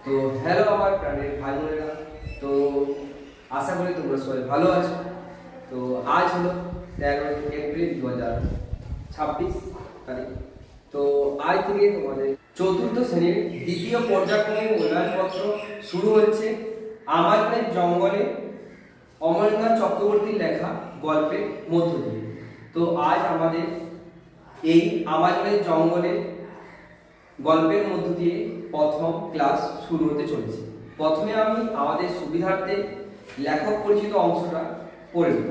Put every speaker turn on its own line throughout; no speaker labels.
তো হ্যালো আমার প্রাণের ভাই বোনেরা। তো আশা করি তোমরা সবাই ভালো আছো। তো আজ হলো 13 এপ্রিল 2026 তারিখ। তো আজ থেকে তোমাদের চতুর্থ শ্রেণীর দ্বিতীয় পর্যায়ক্রমিক মূল্যায়নপত্র শুরু হচ্ছে। আমাদের জঙ্গলে অমরনাথ চক্রবর্তীর লেখা গল্পের মধ্য দিয়ে। তো আজ আমাদের এই আমাদের জঙ্গলে গল্পের মধ্য দিয়ে প্রথম ক্লাস শুরু হতে চলেছে। প্রথমে আমি আমাদের সুবিধার্থে লেখক পরিচিত অংশটা পড়ে নেব।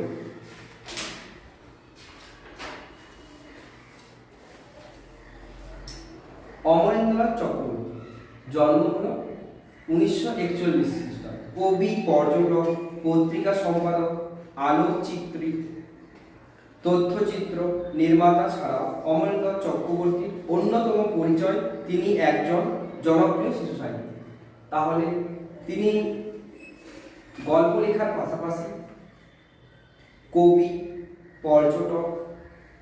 অমরেন্দ্রনাথ চক্রবর্তী জন্ম হল 1941 খ্রিস্টাব্দে। কবি, পর্যটক, পত্রিকা সম্পাদক, আলোকচিত্রী, তথ্যচিত্র নির্মাতা ছাড়াও অমরেন্দ্রনাথ চক্রবর্তীর অন্যতম পরিচয় তিনি একজন জনপ্রিয় শিশু সাহিত্যিক। তাহলে তিনি গল্প লেখার পাশাপাশি কবি, পর্যটক,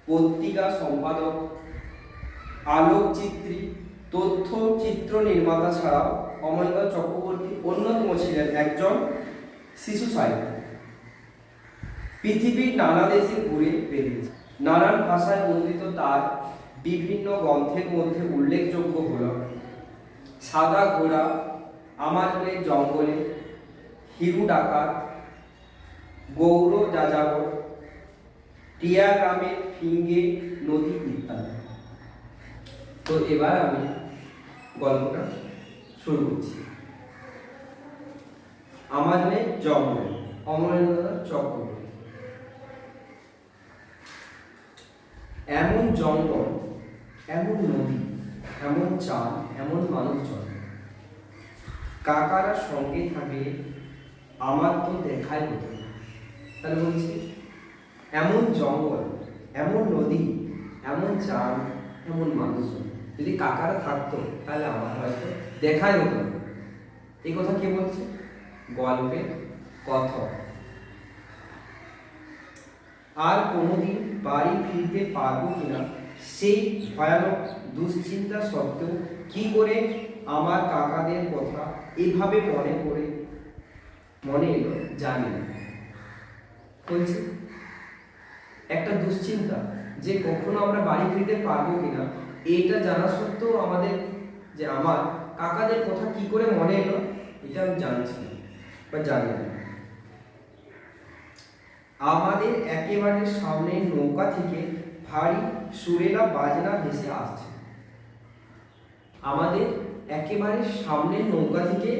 পত্রিকা সম্পাদক, আলোকচিত্রী, তথ্যচিত্র নির্মাতা ছাড়াও অমরেন্দ্রনাথ চক্রবর্তী অন্যতম ছিলেন একজন শিশু সাহিত্যিক। পৃথিবীর নানা দেশে ঘুরে বেরিয়েছে। নানান ভাষায় অনুদিত তার বিভিন্ন গ্রন্থের মধ্যে উল্লেখযোগ্য হল সাদা ঘোড়া, আমাজনের জঙ্গলে, হিরু ডাকাত, গৌর যাযাবর, টিয়া গ্রামের ফিঙ্গে নদী ইত্যাদি। তো এবার আমি গল্পটা শুরু করছি। আমাজনের জঙ্গল, অমরেন্দ্রনাথ চক্রবর্তী। এমন জঙ্গল, এমন নদী, এমন চাঁদ, এমন মানুষজন, কাকারা সঙ্গে থাকলে আমার তো দেখাই হতো না। তাহলে বলছি এমন জঙ্গল, এমন নদী, এমন চাঁদ, এমন মানুষজন, যদি কাকারা থাকতো তাহলে আমার হয়তো দেখাই হতো না। এই কথা কে বলছে? গল্পের কথক। আর কোনোদিন বাড়ি ফিরতে পারবো কিনা সেই ভয়ানক দুশ্চিন্তা সত্ত্বেও কি করে আমার কাকাদের কথা এভাবে মনে এলো জানি না। বলছি একটা দুশ্চিন্তা যে কখনো আমরা বাড়ি ফিরতে পারবো কিনা, এটা জানা সত্ত্বেও আমাদের যে আমার কাকাদের কথা কি করে মনে এলো এটা আমি জানছি বা জানি না। আমাদের একেবারে সামনে নৌকা থেকে ভারী সুরেলা বাজনা ভেসে আসছে। আমাদের একেবারে সামনে নৌকা থেকে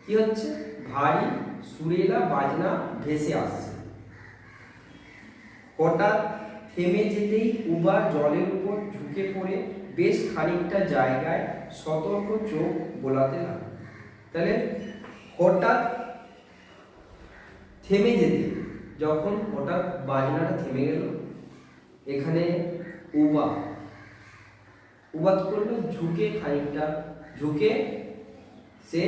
কি হচ্ছে? ভারী সুরেলা বাজনা ভেসে আসছে। হঠাৎ থেমে যেতেই উবা জলের উপর ঝুঁকে পড়ে বেশ খানিকটা জায়গায় সতর্ক চোখ বোলাতে লাগলো। তাহলে হঠাৎ থেমে যেতে, যখন হঠাৎ বাজনাটা থেমে গেল, এখানে উবা কি করলো? খানিকটা ঝুঁকে সে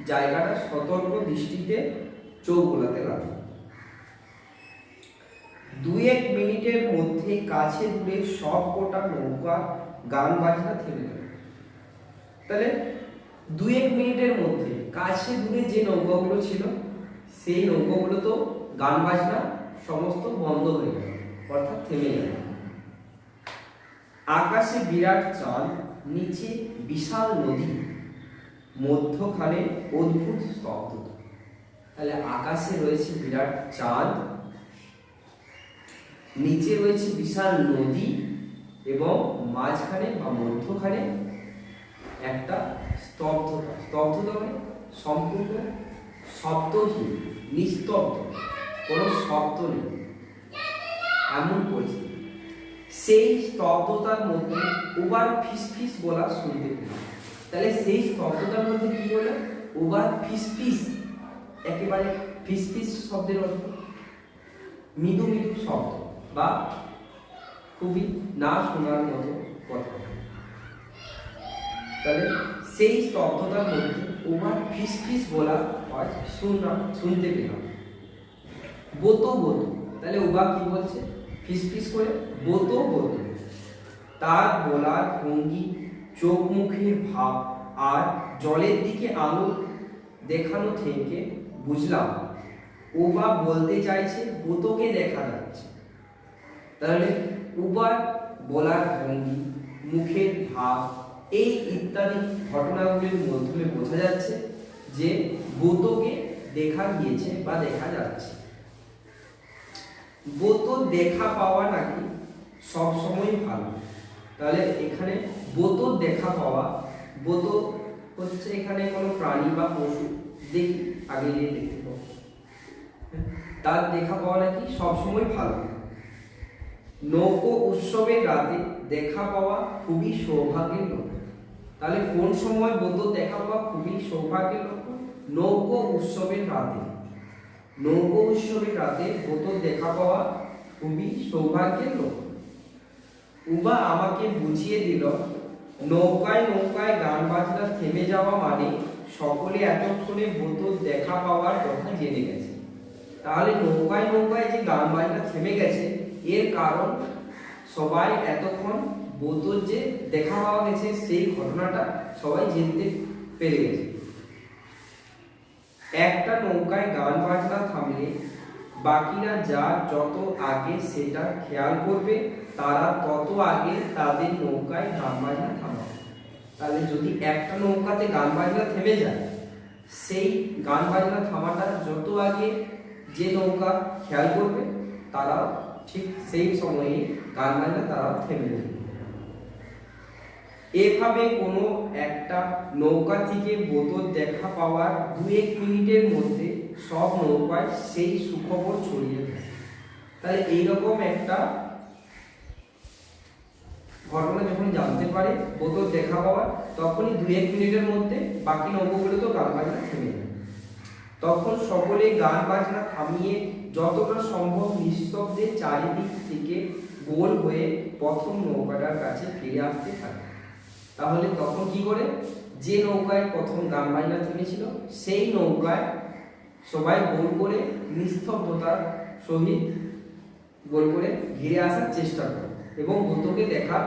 জায়গাটা সতর্ক দৃষ্টিতে চোখ বোলাতে লাগলো। 2-1 মিনিটের মধ্যে কাছে দূরে সব কটা নৌকা গান বাজনা থেমে গেল। তাহলে 2-1 মিনিটের মধ্যে কাছে দূরে যে নৌকাগুলো ছিল সেই নৌকাগুলো তো গান বাজনা সমস্ত বন্ধ হয়ে গেল, অর্থাৎ থেমে গেল। আকাশে বিরাট চাঁদ, নিচে বিশাল নদী, মধ্যখানে অদ্ভুত স্তব্ধতা। তাহলে আকাশে রয়েছে বিরাট চাঁদ, নিচে রয়েছে বিশাল নদী এবং মাঝখানে বা মধ্যখানে একটা স্তব্ধতা মানে সম্পূর্ণ শব্দহীন, নিস্তব্ধ, কোনো শব্দ নেই, এমন পরিস্থিতি। সেই স্তব্ধতার মধ্যে উবার ফিসফিস বলা শুনতে পেল। তাহলে সেই স্তব্ধতার মধ্যে কি বলে? উবার ফিসফিস। একেবারে ফিসফিস শব্দের অর্থ মৃদু মৃদু শব্দ বা খুবই না শোনার মতো কথা। তাহলে সেই স্তব্ধতার মধ্যে উবার ফিসফিস বলা হয় শুনতে পেলাম। বোতো বোতো, তাহলে উবা কি বলছে? ফিসফিস করে বোতো বোতো। তার বলার ভঙ্গি, চোখ মুখের ভাব আর জলের দিকে আঙুল দেখানো থেকে বুঝলাম উবা বলতে চাইছে বোতকে দেখা যাচ্ছে। তাহলে উবার বলার ভঙ্গি, মুখের ভাব, এই ইত্যাদি ঘটনাগুলির মাধ্যমে বোঝা যাচ্ছে যে বোতকে দেখা গিয়েছে বা দেখা যাচ্ছে। বোতল দেখা পাওয়া নাকি সবসময় ভালো। তাহলে এখানে বোতল দেখা পাওয়া, বোতল হচ্ছে এখানে কোনো প্রাণী বা পশু, দেখি আগে গিয়ে দেখতে পাবো, তার দেখা পাওয়া নাকি সবসময় ভালো। নৌকো উৎসবের রাতে দেখা পাওয়া খুবই সৌভাগ্যের লক্ষণ। তাহলে কোন সময় বোতল দেখা পাওয়া খুবই সৌভাগ্যের লক্ষণ? নৌকো উৎসবের রাতে। নৌকো উৎসবের রাতে বোতল দেখা পাওয়া খুবই সৌভাগ্যের লক্ষণ। উবা আমাকে বুঝিয়ে দিল নৌকায় নৌকায় গান বাজনা থেমে যাওয়া মানে সকলে এতক্ষণে বোতল দেখা পাওয়ার কথা জেনে গেছে। তাহলে নৌকায় নৌকায় যে গান বাজনা থেমে গেছে এর কারণ সবাই এতক্ষণ বোতল যে দেখা পাওয়া গেছে সেই ঘটনাটা সবাই জানতে পেরে গেছে। একটা নৌকায় গান বাজনা থামলে বাকিরা যার যত আগে সেটা খেয়াল করবে তারা তত আগে তাদের নৌকায় গান বাজনা থামাবে। তাহলে যদি একটা নৌকাতে গান বাজনা থেমে যায়, সেই গান বাজনা থামাটা যত আগে যে নৌকা খেয়াল করবে তারাও ঠিক সেই সময়ে গান বাজনা তারাও থেমে যাবে। এভাবে কোনো একটা নৌকা থেকে বোতল দেখা পাওয়ার 2-1 মিনিটের মধ্যে সব নৌকায় সেই সুখবর ছড়িয়ে যায়। তাহলে এইরকম একটা ঘটনা যখন জানতে পারে বোতল দেখা পাওয়ার, তখনই 2-1 মিনিটের মধ্যে বাকি নৌকাগুলো তো গান বাজনা থেমে যায়। তখন সকলে গান বাজনা থামিয়ে যতটা সম্ভব নিঃশব্দে চারিদিক থেকে গোল হয়ে প্রথম নৌকাটার কাছে ফিরে আসতে থাকে। তাহলে তখন কি করে, যে নৌকায় প্রথম গান বাজনা থেমেছিল সেই নৌকায় সবাই গোল করে নিস্তব্ধতার সহিত গোল করে ঘিরে আসার চেষ্টা করে এবং বোতকে দেখার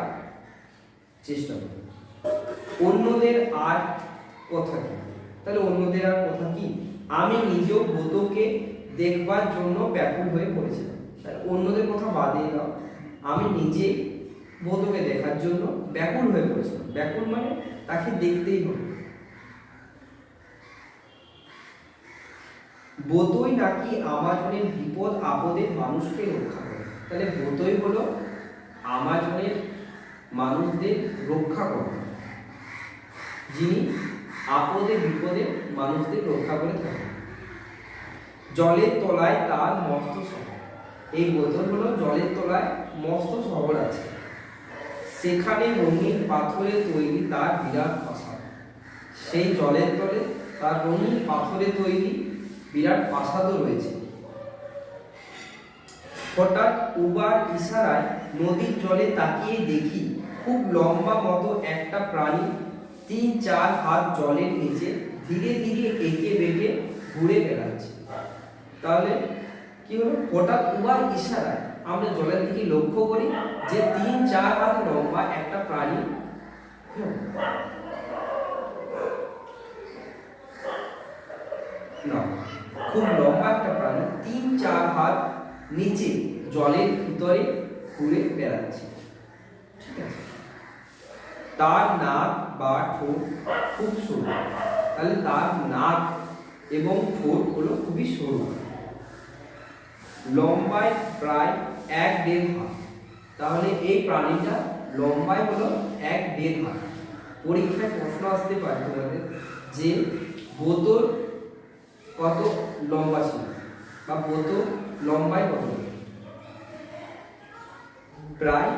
চেষ্টা করে। অন্যদের আর কথা কি? তাহলে অন্যদের আর কথা কি? আমি নিজেও বোতকে দেখবার জন্য ব্যাকুল হয়ে পড়েছিলাম। তাহলে অন্যদের কথা বাদে দাও, আমি নিজে বোতকে দেখার জন্য ব্যাকুল হয়ে পড়েছিলাম। ব্যাকুল মানে তাকে দেখতেই হবে। বোতই নাকি আমাজনের বিপদ আপদে মানুষকে রক্ষা করে। তাহলে বোতই হলো আমাজনের মানুষদের রক্ষা করে, যিনি আপদে বিপদে মানুষদের রক্ষা করে থাকে। জলের তলায় তার মস্ত শহর। এই বোতল হলো জলের তলায় মস্ত শহর আছে, সেখানে রঙিন পাথরে তৈরি তার বিরাট প্রাসাদ। সেই জলের তলে তার রঙিন পাথরে তৈরি বিরাট প্রাসাদও রয়েছে। হঠাৎ উবার ইশারায় নদীর জলে তাকিয়ে দেখি খুব লম্বা মতো একটা প্রাণী 3-4 হাত জলের নিচে ধীরে ধীরে এঁকে বেঁকে ঘুরে বেড়াচ্ছে। তাহলে কি হলো, হঠাৎ উবার ইশারায় আমরা জলের দিকে লক্ষ্য করি যে 3-4 হাত লম্বা একটা প্রাণী খুব লম্বা একটা প্রাণী 3-4 হাত নিচে জলের ভিতরে ঘুরে বেড়াচ্ছে। ঠিক আছে, তার নাক বা ঠোঁট খুব সরু। তাহলে তার নাক এবং ঠোঁট হলো খুবই সরু, লম্বায় প্রায় 1-1.5 হাত। তাহলে এই প্রাণীটা লম্বায় হলো 1-1.5 হাত। পরীক্ষায় প্রশ্ন আসতে পারে তোমাদের যে বোতল কত লম্বা ছিল বা বোতল লম্বায় কত? প্রায়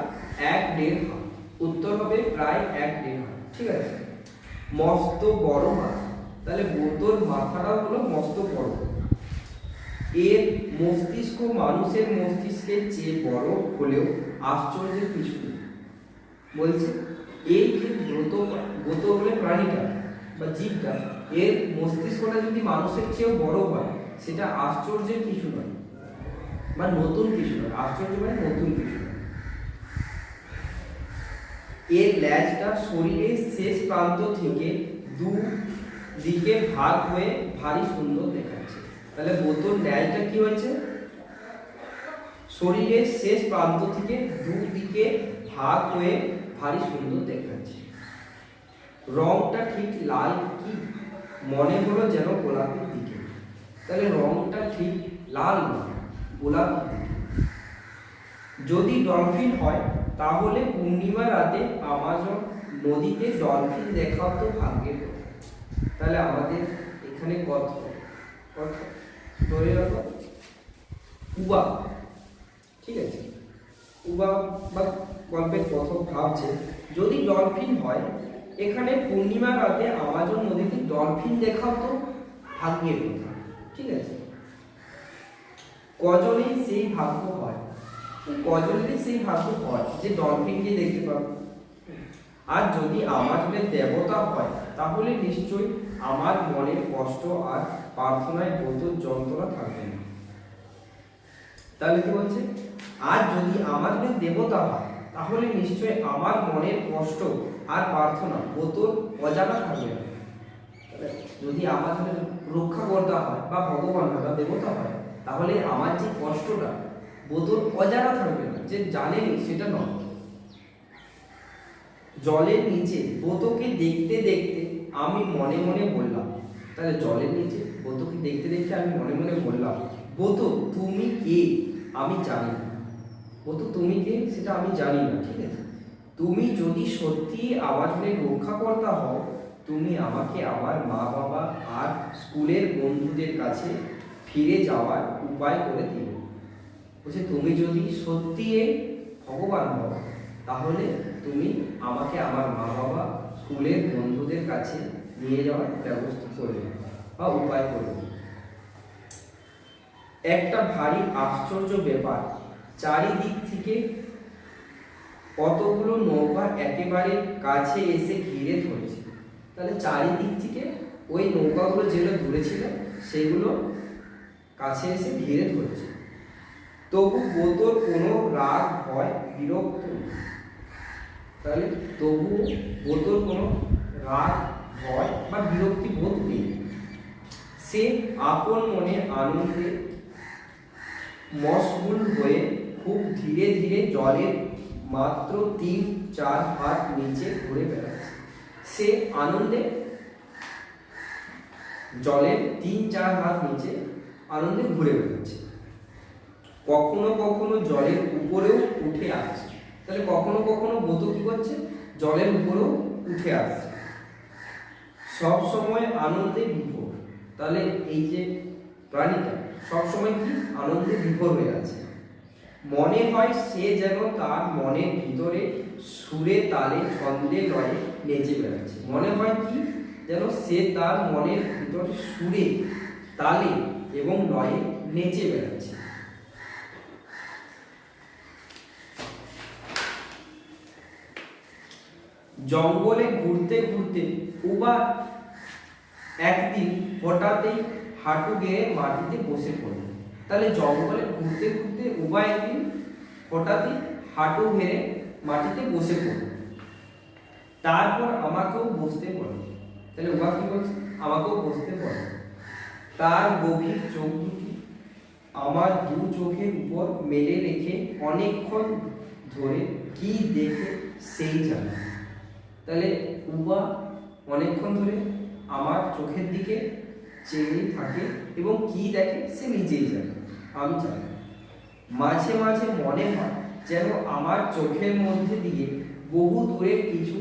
1-1.5 হাত। উত্তর হবে প্রায় 1-1.5 হাত। ঠিক আছে, মস্ত বড় মাথা। তাহলে বোতল মাথাটাও হলো মস্ত বড়। এর মস্তিষ্ক মানুষের মস্তিষ্কের চেয়ে বড় হলেও আশ্চর্যের কিছু নেই। বলছে এই যে বোতল বলে প্রাণীটা বা জীবটা, এর মস্তিষ্কটা যদি মানুষের চেয়েও বড় হয় সেটা আশ্চর্যের কিছু নয় বা নতুন কিছু নয়। আশ্চর্য মানে নতুন কিছু নয়। এর ল্যাজটা শরীরের শেষ প্রান্ত থেকে 2 দিকে ভাগ হয়ে ভারী সুন্দর দেখাচ্ছে। তাহলে বোতল ন্যায়টা কি হয়েছে, শরীরের শেষ প্রান্ত থেকে দুদিকে ভাগ হয়ে ভারী সুন্দর দেখাচ্ছে। রংটা ঠিক লাল কি মনে হলো যেন গোলাপের দিকে। তাহলে রংটা ঠিক লাল নয়, গোলাপের দিকে। যদি ডলফিন হয় তাহলে পূর্ণিমা রাতে আমাজন নদীতে ডলফিন দেখাও তো ভাগ্যের কথা। তাহলে আমাদের এখানে কত ধরে রাখো উবা, ঠিক আছে, উবা বা গল্পের কথা ভাবছে যদি ডলফিন হয় এখানে পূর্ণিমা রাতে আমাজন নদীতে ডলফিন দেখাও তো ভাগ্যের কথা, ঠিক আছে। কজনেই সেই ভাগ্য হয়, কজনেরই সেই ভাগ্য হয় যে ডলফিনকে দেখতে পাবে। আর যদি আমাজনের দেবতা হয় তাহলে নিশ্চয়ই আমার মনের কষ্ট আর প্রার্থনায় বোধর যন্ত্রণা থাকবে না। তাহলে কি বলছে, আর যদি আমাজনের দেবতা হয় তাহলে নিশ্চয়ই আমার মনের কষ্ট আর প্রার্থনা বোধর অজানা থাকবে না। যদি আমাজনের রক্ষাকর্তা হয় বা ভগবান হয় বা দেবতা হয় তাহলে আমার যে কষ্টটা বোধর অজানা থাকবে না, যে জানেনি সেটা নয়। জলের নিচে বোতকে দেখতে দেখতে আমি মনে মনে বললাম, তাহলে জলের নিচে বোতকে দেখতে দেখতে আমি মনে মনে বললাম, বোতো তুমি কে আমি জানি না। বোতো তুমি কে সেটা আমি জানি না, ঠিক আছে। তুমি যদি সত্যি আমাজনের রক্ষাকর্তা হও তুমি আমাকে আমার মা বাবা আর স্কুলের বন্ধুদের কাছে ফিরে যাওয়ার উপায় করে দিও। বলছে তুমি যদি সত্যি ভগবান হও তাহলে তুমি আমাকে আমার মা বাবা স্কুলের বন্ধুদের কাছে নিয়ে যাওয়ার ব্যবস্থা করবে বা উপায় করবে। একটা ভারী আশ্চর্য ব্যাপার, চারিদিক থেকে কতগুলো নৌকা একেবারে কাছে এসে ঘিরে ধরেছে। তাহলে চারিদিক থেকে ওই নৌকাগুলো যেগুলো দূরে ছিল সেগুলো কাছে এসে ঘিরে ধরেছে। তবু বোতর কোনো রাগ ভয় বিরক্ত নেই। তাহলে তবু বোতর কোনো রাগ ভয় বা বিরক্তি বোধ নেই। সে আপন মনে আনন্দে মশগুল হয়ে খুব ধীরে ধীরে জলের মাত্র ৩-৪ হাত নিচে ঘুরে বেড়াচ্ছে। সে আনন্দে জলের ৩-৪ হাত নিচে আনন্দে ঘুরে বেড়াচ্ছে। কখনো কখনো জলের উপরেও উঠে আসছে। তাহলে কখনো কখনো বোতো কি করছে, জলের উপরেও উঠে আসছে। সব সময় আনন্দে বিভোর। তাহলে এই যে প্রাণীটা সব সময় কি আনন্দে বিভোর হয়ে আছে। মনে হয় সে যেন তার মনের ভিতরে সুরে তালে ছন্দে লয়ে নেচে বেড়াচ্ছে। মনে হয় কি যেন সে তার মনের ভিতরে সুরে তালে এবং লয়ে নেচে বেড়াচ্ছে। জঙ্গলে ঘুরতে ঘুরতে উবা একদিন হঠাৎই হাঁটু গেড়ে মাটিতে বসে পড়ল। তাহলে জঙ্গলে ঘুরতে ঘুরতে উবা একদিন হঠাৎই হাঁটু গেড়ে মাটিতে বসে পড়ল। তারপর আমাকেও বসতে বলল। তাহলে উবা কি বলছে, আমাকেও বসতে বলল। তার গভীর চোখ দুটি আমার দু চোখের উপর মেলে রেখে অনেকক্ষণ ধরে কি দেখে সেই জানে। তাহলে উবা অনেকক্ষণ ধরে আমার চোখের দিকে চেয়ে থাকে এবং কি দেখে সে নিজেই জানে, আমি জানি। মাঝে মাঝে মনে হয় যেন আমার চোখের মধ্যে দিয়ে বহু দূরের কিছু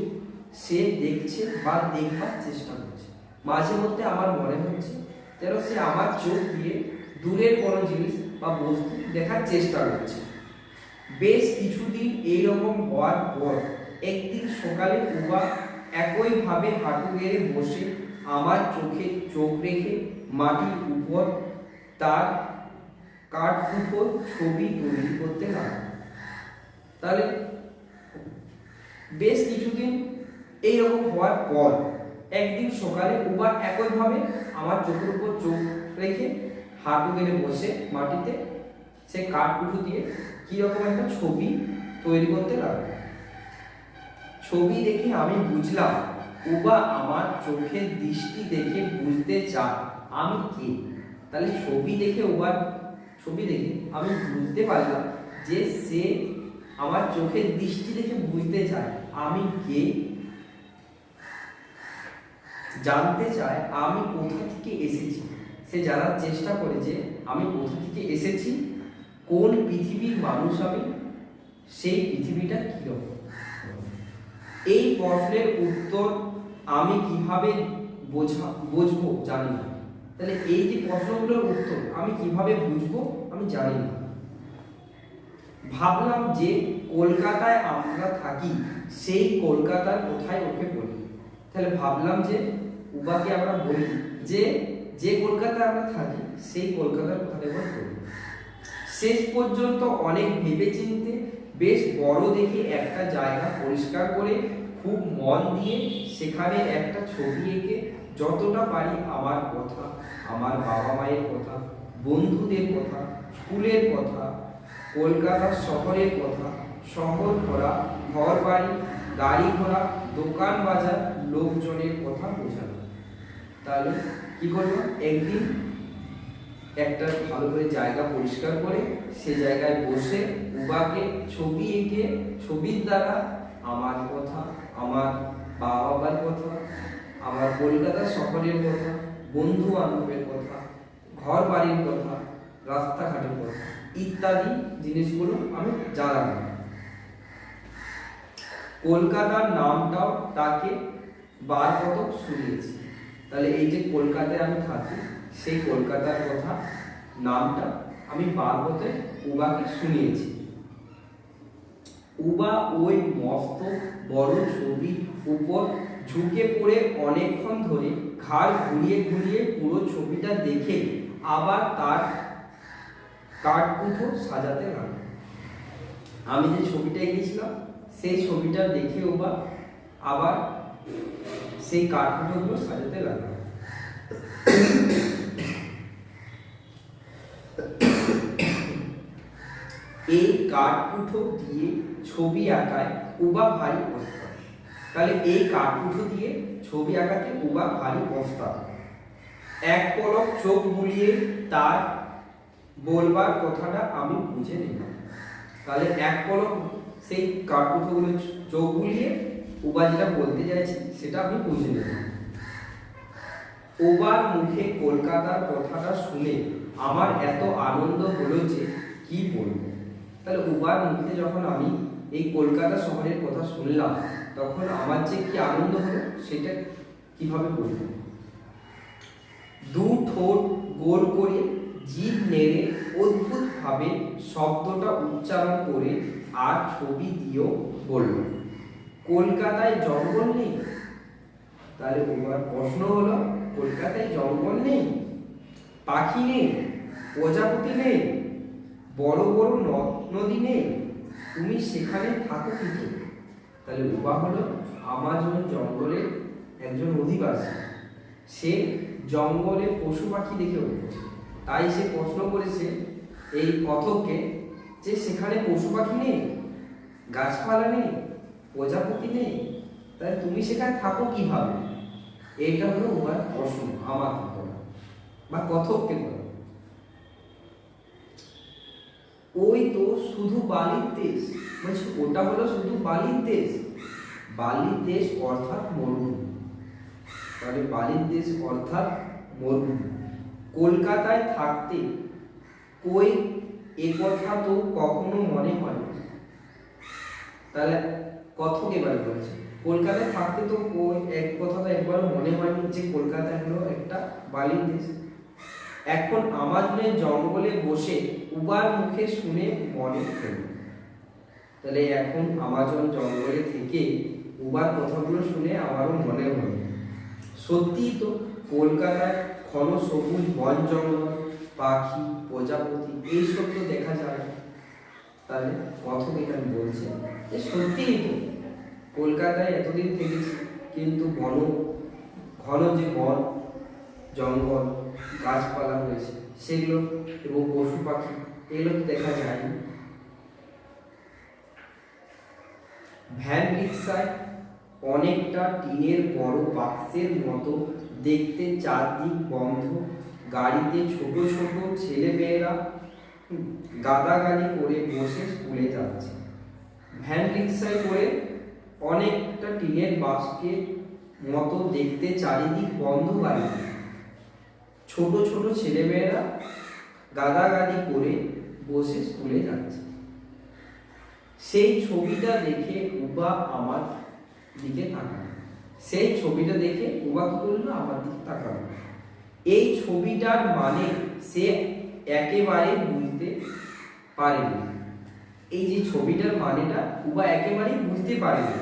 সে দেখছে বা দেখবার চেষ্টা করছে। মাঝে মধ্যে আমার মনে হচ্ছে যেন সে আমার চোখ দিয়ে দূরের কোনো জিনিস বা বস্তু দেখার চেষ্টা করছে। বেশ কিছুদিন এইরকম হওয়ার পর একদিন সকালে উবা একইভাবে হাঁটু গেড়ে বসে আমার চোখে চোখ রেখে মাটির উপর তার কাঠকুঠোর ছবি তৈরি করতে লাগলো। তাহলে বেশ কিছুদিন এইরকম হওয়ার পর একদিন সকালে উবা একইভাবে আমার চোখের উপর চোখ রেখে হাঁটু গেড়ে বসে মাটিতে সে কাঠকুঠো দিয়ে কিরকম একটা ছবি তৈরি করতে লাগলো। ছবি দেখে আমি বুঝলাম উবা আমার চোখের দৃষ্টি দেখে বুঝতে চায় আমি কে। তাহলে ছবি দেখে আমি বুঝতে পারলাম যে সে আমার চোখের দৃষ্টি দেখে বুঝতে চায় আমি কে, জানতে চায় আমি কোথা থেকে এসেছি। সে জানার চেষ্টা করে যে আমি কোথা থেকে এসেছি, কোন পৃথিবীর মানুষ আমি, সেই পৃথিবীটা কিরকম। এই প্রশ্নের উত্তর আমি কিভাবে বুঝবো জানি না। তাহলে এই যে প্রশ্নগুলোর উত্তর আমি কিভাবে বুঝবো আমি জানি না। ভাবলাম যে কলকাতায় আমরা থাকি, সেই কলকাতার কোথায় ওকে বলি। তাহলে ভাবলাম যে উবাকে আমরা বলি যে যে কলকাতায় আমরা থাকি সেই কলকাতার কোথায় বলি। শেষ পর্যন্ত অনেক ভেবেচিন্তে বেশ বড় দেখে একটা জায়গা পরিষ্কার করে খুব মন দিয়ে সেখানে একটা ছবি এঁকে যতটা পারি আমার কথা, আমার বাবা মায়ের কথা, বন্ধুদের কথা, স্কুলের কথা, কলকাতা শহরের কথা, শহর ঘোরা, ঘর বাড়ি, গাড়ি ঘোড়া, দোকান বাজার, লোকজনের কথা বোঝানো। তাহলে কি করবো, একদিন একটা ভালো করে জায়গা পরিষ্কার করে সে জায়গায় বসে উবাকে ছবি এঁকে ছবির দ্বারা আমার কথা, আমার বাবা মার কথা, আমার কলকাতা শহরের কথা, বন্ধু বান্ধবের কথা, ঘর বাড়ির কথা, রাস্তাঘাটের কথা ইত্যাদি জিনিসগুলো আমি জানাবো। কলকাতার নামটাও তাকে বার কতক শুনিয়েছি। তাহলে এই যে কলকাতায় আমি থাকি সেই কলকাতার কথা নামটা আমি বার হতে উবাকে শুনিয়েছি। উবা ওই মস্ত বড় ছবির উপর ঝুঁকে পড়ে অনেকক্ষণ ধরে ঘাড় ঘুরিয়ে ঘুরিয়ে পুরো ছবিটা দেখে আবার তার কাঠপুঠো সাজাতে লাগলো। আমি যে ছবিটা এঁকেছিলাম সেই ছবিটা দেখে উবা আবার সেই কাঠপুঠোগুলো সাজাতে লাগলো। এই কাঠপুঠো দিয়ে ছবি আঁকায় উবা ভারী ওস্তাদ। তাহলে এই কাঠপুঠো দিয়ে ছবি আঁকাতে উবা ভারী ওস্তাদ। এক পলক চোখ বুলিয়ে তার বলবার কথাটা আমি বুঝে নিলাম। তাহলে এক পলক সেই কাঠপুঠোগুলো চোখ বুলিয়ে উবা যেটা বলতে চাইছি সেটা আমি বুঝে নিলাম। উবার মুখে কলকাতার কথাটা শুনে আমার এত আনন্দ হলো যে কি বলবো। তাহলে উবার মুখে যখন আমি এই কলকাতা শহরের কথা শুনলাম তখন আমার যে কি আনন্দ হলো সেটা কিভাবে বলবো। দু ঠোঁট গোল করে জিভ নেড়ে অদ্ভুত ভাবে শব্দটা উচ্চারণ করে আর ছবি দিয়েও বলল, কলকাতায় জঙ্গল নেই। তাহলে উবার প্রশ্ন হলো, কলকাতায় জঙ্গল নেই, পাখি নেই, প্রজাপতি নেই, বড় বড় নদী নেই, তুমি সেখানে থাকো কি করে? তাহলে উবা হলো আমাজন জঙ্গলের একজন অধিবাসী। সে জঙ্গলে পশু পাখি দেখে উঠেছে, তাই সে প্রশ্ন করেছে এই কথককে যে সেখানে পশু পাখি নেই, গাছপালা নেই, প্রজাপতি নেই, তাহলে তুমি সেখানে থাকো কিভাবে? এইটা হলো উবার প্রশ্ন আমাকে করা বা কথককে করা। ওই তো শুধু বালির দেশ, বলছে ওটা হলো শুধু বালির দেশ। বালির দেশ অর্থাৎ মরুভূমি। তাহলে বালির দেশ অর্থাৎ মরুভূমি। কলকাতায় থাকতে কই এ কথা তো কখনো মনে হয়। তাহলে কথক এবার বলছে কলকাতায় থাকতে তো কই এক কথা তো একবার মনে হয়নি যে কলকাতা হলো একটা বালির দেশ। এখন আমাজনের জঙ্গলে বসে উবার মুখে শুনে মনে হল। তাহলে এখন আমাজন জঙ্গলে থেকে উবার কথাগুলো শুনে আমারও মনে হলো সত্যি তো কলকাতায় ঘন সবুজ বন জঙ্গল, পাখি, প্রজাপতি এইসব তো দেখা যায়। তাহলে কথক এখানে বলছে যে সত্যিই তো কলকাতায় এতদিন থেকেছি কিন্তু ঘন যে বন জঙ্গল গাছপালা হয়েছে সেগুলো এবং পশু পাখি এগুলো তো দেখা যায়নি। ভ্যান রিক্সায় অনেকটা টিনের বড় বাক্সের মতো দেখতে, চারদিক বন্ধ। গাড়িতে ছোট ছোট ছেলে মেয়েরা গাদাগাদি করে বসে স্কুলে যাচ্ছে। ভ্যান রিক্সায় করে অনেকটা টিনের বাক্সের মতো দেখতে, চারিদিক বন্ধ। গাড়িতে ছোট ছোট ছেলে মেয়েরা গাদাগাদি করে বসে স্কুলে যাচ্ছে। সেই ছবিটা দেখে উবা আমার দিকে তাকালো। সেই ছবিটা দেখে উবা কি করলো? আমার দিকে তাকালো। এই ছবিটার মানে সে একেবারে বুঝতে পারেনি। এই যে ছবিটার মানেটা উবা একেবারেই বুঝতে পারেনি।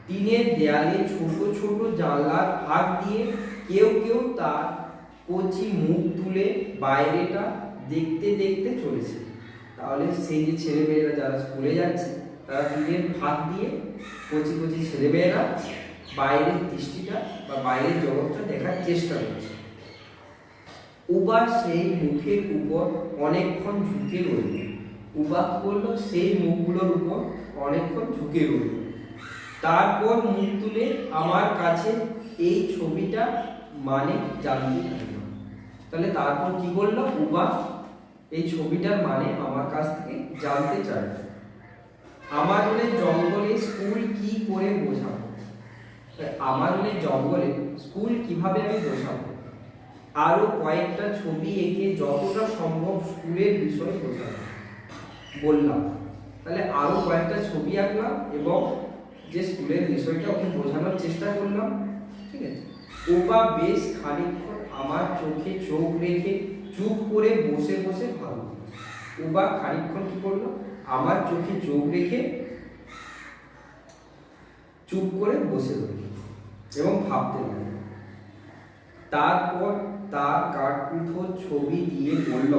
টিনের দেয়ালে ছোট ছোট জানলার ফাঁক দিয়ে কেউ কেউ তার কচি মুখ তুলে বাইরেটা দেখতে দেখতে চলেছে। তাহলে সেই যে ছেলেমেয়েরা যারা স্কুলে যাচ্ছে, তারা টিনের ফাঁক দিয়ে কচি কচি ছেলেমেয়েরা বাইরের দৃষ্টিটা বা বাইরের জগৎটা দেখার চেষ্টা করছে। উবা সেই মুখের উপর অনেকক্ষণ ঝুঁকে রইল। উবা কি করলো? সেই মুখগুলোর উপর অনেকক্ষণ ঝুঁকে রইল। তারপর মুখ তুলে আমার কাছে এই ছবিটা মানে জানতে চাইল। তাহলে তারপর কি করলো? উবা এই ছবিটার মানে আমার কাছ থেকে জানতে চাইল। আমাজনের জঙ্গলে স্কুল কি করে বোঝাবো? আমাজনের জঙ্গলে স্কুল কিভাবে আমি বোঝাবো? আরো কয়েকটা ছবি এঁকে যতটা সম্ভব স্কুলের বিষয় বোঝাবো বললাম। তাহলে আরো কয়েকটা ছবি আঁকলাম এবং যে স্কুলের বিষয়টা ওকে বোঝানোর চেষ্টা করলাম। ঠিক আছে। ওবা বেশ খানিকক্ষণ আমার চোখে চোখ রেখে চুপ করে বসে বসে ভাবল। ওবা খানিকক্ষণ কি করলো? আমার চোখে চোখ রেখে চুপ করে বসে রইল এবং ভাবতে লাগলো। তারপর তার কাঠকুঠো ছবি দিয়ে বলল,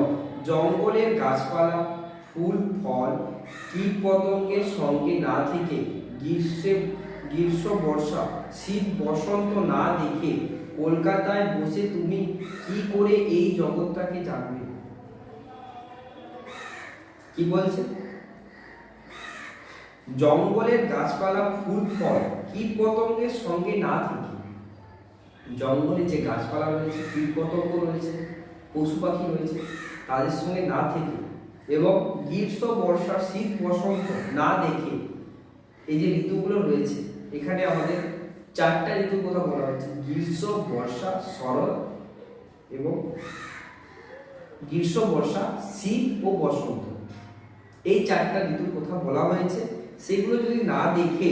জঙ্গলের গাছপালা, ফুল ফল, কীট পতঙ্গের সঙ্গে না থেকে, গ্রীষ্ম বর্ষা শীত বসন্ত না দেখে কলকাতায় বসে তুমি কি করে এই জগৎটাকে জানবে? কি বলছে? জঙ্গলের গাছপালা, ফুল ফল, কীট পতঙ্গের সঙ্গে না থেকে, জঙ্গলে যে গাছপালা রয়েছে, কীট পতঙ্গ রয়েছে, পশু পাখি রয়েছে, তাদের সঙ্গে না থেকে, এবং গ্রীষ্ম বর্ষা শীত বসন্ত না দেখে, এই যে ঋতুগুলো রয়েছে, এখানে আমাদের চারটা ঋতুর কথা বলা হচ্ছে। গ্রীষ্ম বর্ষা শরৎ এবং গ্রীষ্ম বর্ষা শীত ও বসন্ত, এই চারটা ঋতুর কথা বলা হয়েছে। সেগুলো যদি না দেখে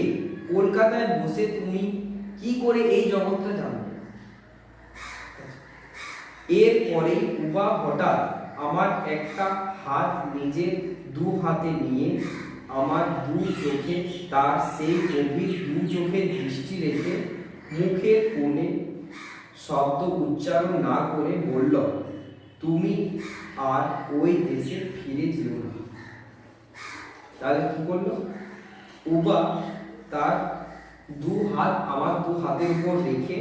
কলকাতায় বসে তুমি কি করে এই জগৎটা জানবে? এরপরে উবা হঠাৎ আমার একটা হাত নিজের দু হাতে নিয়ে আমার দু চোখে তার সেই গভীর দু চোখে দৃষ্টি রেখে মুখের কোণে শব্দ উচ্চারণ না করে বলল, তুমি আর ওই দেশে ফিরে যেও না। তাহলে কি করলো? উবা তার দু হাত আমার দু হাতের উপর রেখে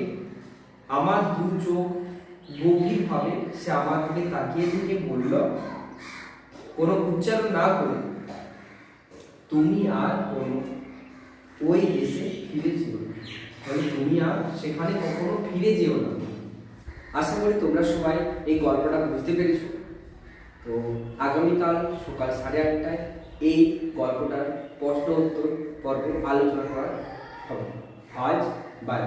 আমার দু চোখ গভীরভাবে সে আমার দিকে তাকিয়ে থেকে বলল, কোনো উচ্চারণ না করে, তুমি আর কোনো ওই দেশে ফিরে যেও না। তাহলে তুমি আর সেখানে কখনো ফিরে যেও না। আশা করি তোমরা সবাই এই গল্পটা বুঝতে পেরেছো। তো আগামীকাল সকাল 8:30টায় এই গল্পটার প্রশ্ন উত্তর পর্ব আলোচনা করা হবে। আজ বাই।